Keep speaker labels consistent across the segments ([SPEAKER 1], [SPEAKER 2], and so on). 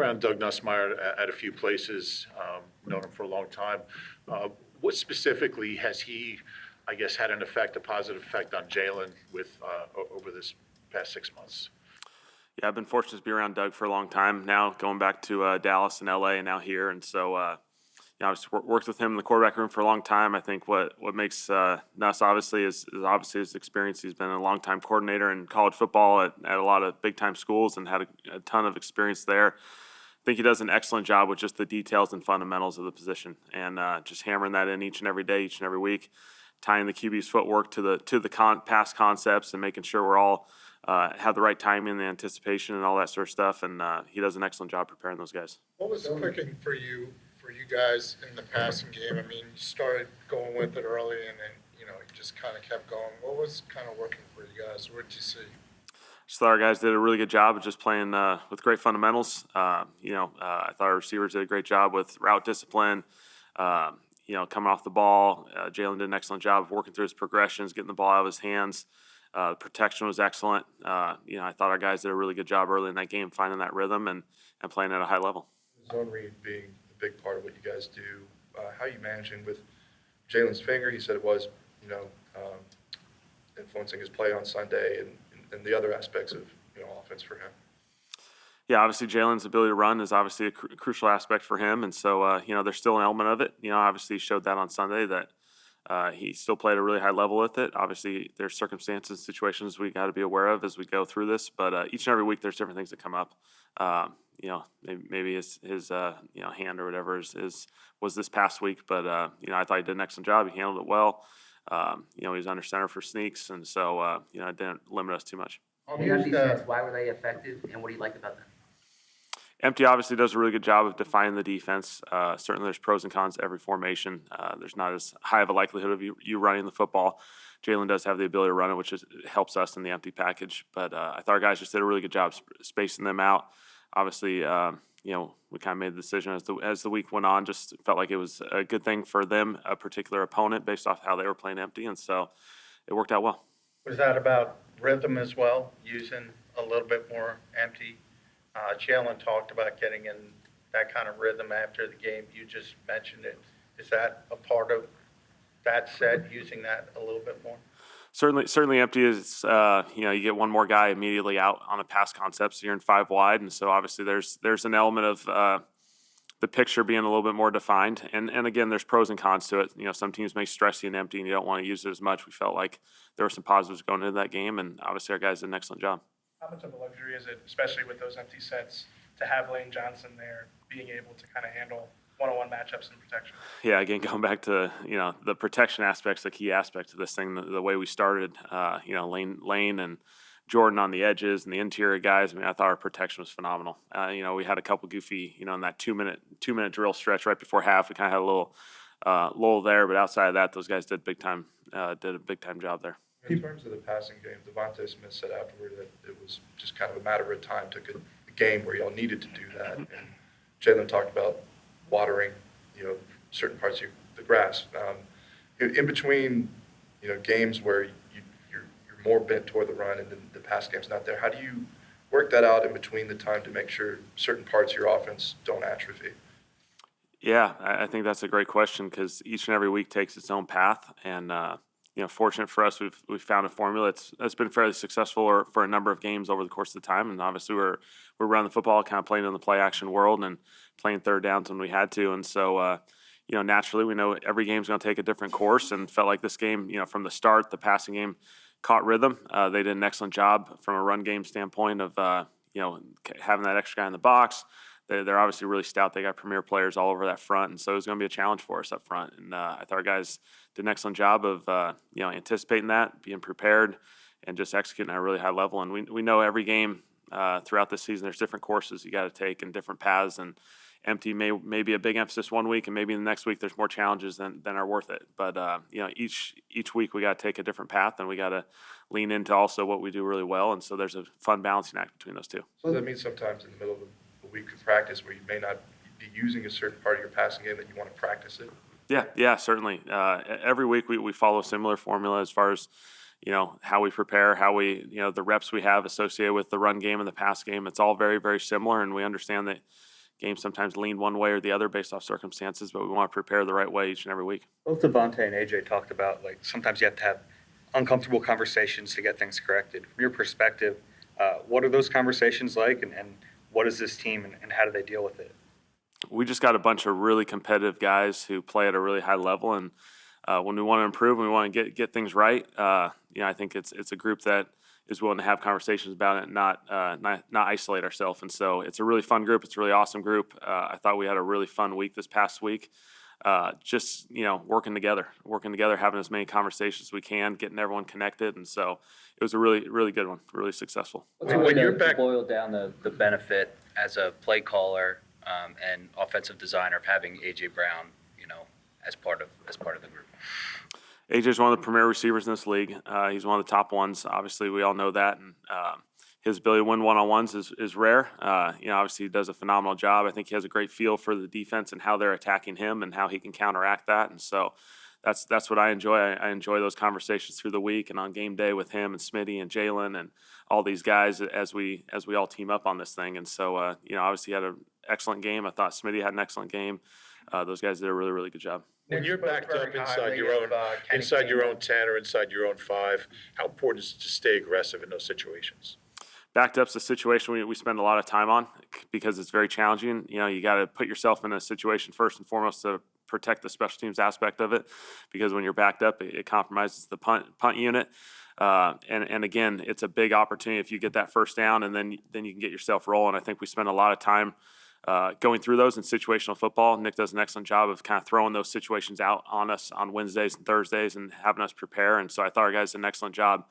[SPEAKER 1] around Doug Nussmeier at a few places, known him for a long time. What specifically has he, I guess, had a positive effect on Jalen with over this past 6 months?
[SPEAKER 2] Yeah, I've been fortunate to be around Doug for a long time now, going back to Dallas and LA and now here. And so, I've just worked with him in the quarterback room for a long time. I think what makes Nuss obviously is obviously his experience. He's been a long-time coordinator in college football at a lot of big-time schools and had a ton of experience there. I think he does an excellent job with just the details and fundamentals of the position and just hammering that in each and every day, each and every week, tying the QB's footwork to the pass concepts and making sure we're all have the right timing and the anticipation and all that sort of stuff. And he does an excellent job preparing those guys.
[SPEAKER 3] What was clicking for you guys in the passing game? I mean, you started going with it early, and then you just kind of kept going. What was kind of working for you guys? What did you see?
[SPEAKER 2] Just thought our guys did a really good job of just playing with great fundamentals. I thought our receivers did a great job with route discipline. Coming off the ball, Jalen did an excellent job of working through his progressions, getting the ball out of his hands. Protection was excellent. I thought our guys did a really good job early in that game, finding that rhythm and playing at a high level.
[SPEAKER 4] Zone read being a big part of what you guys do. How are you managing with Jalen's finger? He said it was, influencing his play on Sunday and the other aspects of, offense for him.
[SPEAKER 2] Yeah, obviously Jalen's ability to run is obviously a crucial aspect for him. And so, there's still an element of it. Obviously he showed that on Sunday that he still played at a really high level with it. Obviously, there's circumstances, situations we got to be aware of as we go through this. But each and every week, there's different things that come up. Maybe his hand or whatever was this past week. But I thought he did an excellent job. He handled it well. He was under center for sneaks, and so it didn't limit us too much.
[SPEAKER 5] On the empty sets, why were they effective, and what do you like about them?
[SPEAKER 2] Empty obviously does a really good job of defining the defense. Certainly there's pros and cons to every formation. There's not as high of a likelihood of you running the football. Jalen does have the ability to run it, which helps us in the empty package. But I thought our guys just did a really good job spacing them out. Obviously, we kind of made the decision as the week went on. Just felt like it was a good thing for them, a particular opponent, based off how they were playing empty. And so it worked out well.
[SPEAKER 6] Was that about rhythm as well, using a little bit more empty? Jalen talked about getting in that kind of rhythm after the game. You just mentioned it. Is that a part of that set, using that a little bit more?
[SPEAKER 2] Certainly empty is, you get one more guy immediately out on a pass concept, so you're in 5 wide. And so obviously there's an element of the picture being a little bit more defined. And again, there's pros and cons to it. Some teams may stress you in empty and you don't want to use it as much. We felt like there were some positives going into that game, and obviously our guys did an excellent job.
[SPEAKER 7] How much of a luxury is it, especially with those empty sets, to have Lane Johnson there being able to kind of handle one-on-one matchups and protection?
[SPEAKER 2] Yeah, again, going back to, the protection aspect's the key aspect of this thing, the way we started, Lane and Jordan on the edges and the interior guys. I mean, I thought our protection was phenomenal. We had a couple goofy, in that two-minute drill stretch right before half. We kind of had a little lull there, but outside of that, those guys did a big-time job there.
[SPEAKER 4] In terms of the passing game, Devontae Smith said afterward that it was just kind of a matter of time, took a game where y'all needed to do that. And Jalen talked about watering, certain parts of the grass. In between, games where you're more bent toward the run and then the pass game's not there, how do you work that out in between the time to make sure certain parts of your offense don't atrophy?
[SPEAKER 2] Yeah, I think that's a great question because each and every week takes its own path. And, fortunate for us, we've found a formula that's been fairly successful for a number of games over the course of the time. And obviously we're running the football, kind of playing in the play action world and playing third downs when we had to. And so, naturally we know every game's going to take a different course, and felt like this game, from the start, the passing game caught rhythm. They did an excellent job from a run game standpoint of, having that extra guy in the box. They're obviously really stout. They got premier players all over that front, and so it was going to be a challenge for us up front. And I thought our guys did an excellent job of anticipating that, being prepared, and just executing at a really high level. And we know every game throughout this season there's different courses you got to take and different paths. And empty may be a big emphasis one week, and maybe the next week there's more challenges than are worth it. But each week we got to take a different path, and we got to lean into also what we do really well. And so there's a fun balancing act between those two.
[SPEAKER 4] So that means sometimes in the middle of a week of practice where you may not be using a certain part of your passing game that you want to practice it?
[SPEAKER 2] Yeah, certainly. Every week we follow a similar formula as far as, how we prepare, how we, the reps we have associated with the run game and the pass game. It's all very, very similar, and we understand that, games sometimes lean one way or the other based off circumstances, but we want to prepare the right way each and every week.
[SPEAKER 8] Both Devontae and AJ talked about, like, sometimes you have to have uncomfortable conversations to get things corrected. From your perspective, what are those conversations like, and what is this team, and how do they deal with it?
[SPEAKER 2] We just got a bunch of really competitive guys who play at a really high level, and when we want to improve and we want to get things right, I think it's a group that is willing to have conversations about it and not isolate ourselves. And so it's a really fun group. It's a really awesome group. I thought we had a really fun week this past week. Just working together, having as many conversations as we can, getting everyone connected, and so it was a really, really good one, really successful.
[SPEAKER 9] When you're back, boil down the benefit as a play caller and offensive designer of having AJ Brown, as part of the group.
[SPEAKER 2] AJ is one of the premier receivers in this league. He's one of the top ones. Obviously, we all know that, and his ability to win one-on-ones is rare. Obviously, he does a phenomenal job. I think he has a great feel for the defense and how they're attacking him and how he can counteract that. And so that's what I enjoy. I enjoy those conversations through the week and on game day with him and Smitty and Jalen and all these guys as we all team up on this thing. And so, obviously, he had an excellent game. I thought Smitty had an excellent game. Those guys did a really, really good job.
[SPEAKER 1] When you're backed up
[SPEAKER 6] Very
[SPEAKER 1] inside
[SPEAKER 6] highly
[SPEAKER 1] your
[SPEAKER 6] of,
[SPEAKER 1] own,
[SPEAKER 6] Kenny
[SPEAKER 1] inside your
[SPEAKER 6] Gainwell.
[SPEAKER 1] own 10 or inside your own 5, how important is it to stay aggressive in those situations?
[SPEAKER 2] Backed up's a situation we spend a lot of time on because it's very challenging. You got to put yourself in a situation first and foremost to protect the special teams aspect of it, because when you're backed up, it compromises the punt unit. And again, it's a big opportunity if you get that first down, and then you can get yourself rolling. I think we spend a lot of time going through those in situational football. Nick does an excellent job of kind of throwing those situations out on us on Wednesdays and Thursdays and having us prepare. And so I thought our guys did an excellent job.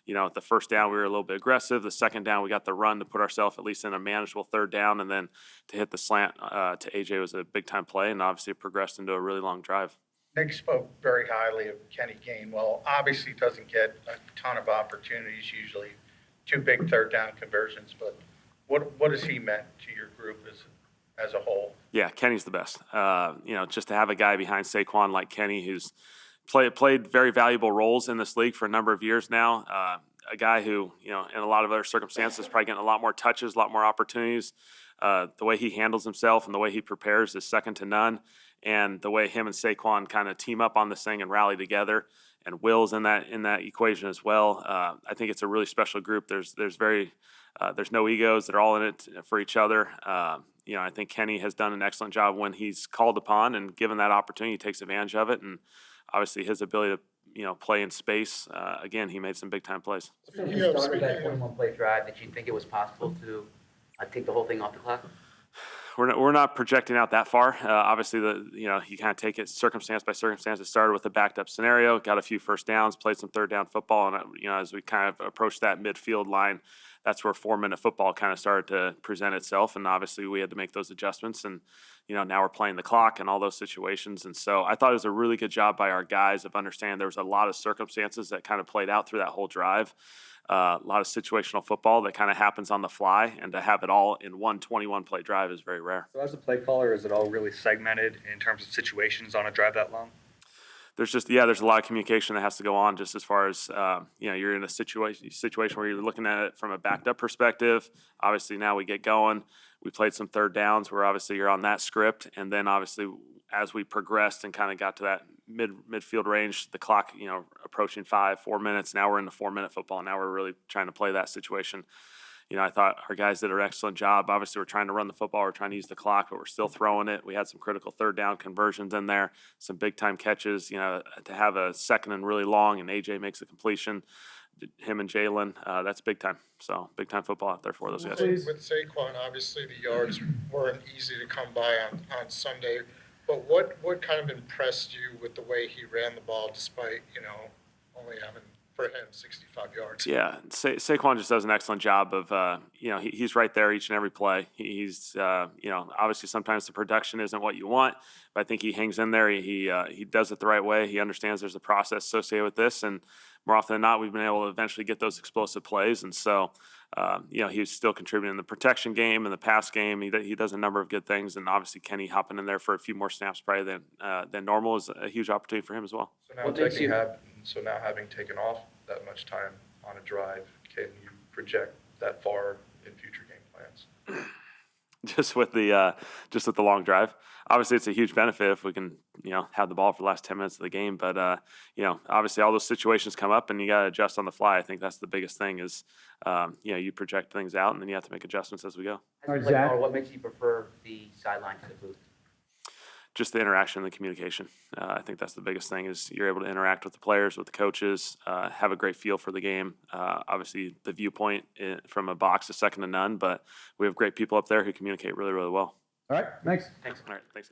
[SPEAKER 2] At the first down, we were a little bit aggressive. The second down, we got the run to put ourselves at least in a manageable third down. And then to hit the slant to AJ was a big-time play, and obviously it progressed into a really long drive.
[SPEAKER 6] Nick spoke very highly of Kenny Gainwell. Obviously doesn't get a ton of opportunities, usually 2 big third down conversions, but what has he meant to your group as a whole?
[SPEAKER 2] Yeah, Kenny's the best. Just to have a guy behind Saquon like Kenny who's played very valuable roles in this league for a number of years now. A guy who, in a lot of other circumstances, probably getting a lot more touches, a lot more opportunities. The way he handles himself and the way he prepares is second to none. And the way him and Saquon kind of team up on this thing and rally together, and Will's in that equation as well. I think it's a really special group. There's no egos. They're all in it for each other. I think Kenny has done an excellent job when he's called upon and given that opportunity, he takes advantage of it. And obviously his ability to play in space, again, he made some big time plays.
[SPEAKER 5] So when you started that 21-play drive, did you think it was possible to take the whole thing off the clock?
[SPEAKER 2] We're not projecting out that far. Obviously, you kind of take it circumstance by circumstance. It started with a backed up scenario, got a few first downs, played some third down football, and as we kind of approached that midfield line, that's where 4-minute football kind of started to present itself. And obviously, we had to make those adjustments. And now we're playing the clock and all those situations. And so I thought it was a really good job by our guys of understanding there was a lot of circumstances that kind of played out through that whole drive. A lot of situational football that kind of happens on the fly, and to have it all in one 21-play drive is very rare.
[SPEAKER 8] So as a play caller, is it all really segmented in terms of situations on a drive that long?
[SPEAKER 2] There's a lot of communication that has to go on just as far as, you're in a situation where you're looking at it from a backed up perspective. Obviously now we get going. We played some third downs where obviously you're on that script. And then obviously as we progressed and kind of got to that midfield range, the clock, approaching 4 minutes. Now we're in the 4-minute football. Now we're really trying to play that situation. I thought our guys did an excellent job. Obviously, we're trying to run the football. We're trying to use the clock, but we're still throwing it. We had some critical third down conversions in there, some big-time catches. To have a second and really long, and AJ makes a completion, him and Jalen, that's big time. So, big-time football out there for those guys.
[SPEAKER 3] With Saquon, obviously the yards weren't easy to come by on Sunday, but what kind of impressed you with the way he ran the ball despite, only having, for him, 65 yards?
[SPEAKER 2] Yeah, Saquon just does an excellent job of, he's right there each and every play. He's, obviously sometimes the production isn't what you want, but I think he hangs in there. He does it the right way. He understands there's a process associated with this, and more often than not, we've been able to eventually get those explosive plays. And so, he's still contributing in the protection game and the pass game. He does a number of good things, and obviously Kenny hopping in there for a few more snaps probably than normal is a huge opportunity for him as well.
[SPEAKER 4] So now having taken off that much time on a drive, can you project that far in future game plans?
[SPEAKER 2] just with the long drive. Obviously, it's a huge benefit if we can, have the ball for the last 10 minutes of the game. But obviously, all those situations come up, and you got to adjust on the fly. I think that's the biggest thing is, you project things out, and then you have to make adjustments as we go.
[SPEAKER 5] As a play caller, what makes you prefer the sideline to the booth?
[SPEAKER 2] Just the interaction and the communication. I think that's the biggest thing is you're able to interact with the players, with the coaches, have a great feel for the game. Obviously, the viewpoint from a box is second to none, but we have great people up there who communicate really, really well.
[SPEAKER 10] All right, thanks.
[SPEAKER 5] Thanks.
[SPEAKER 2] All right, thanks.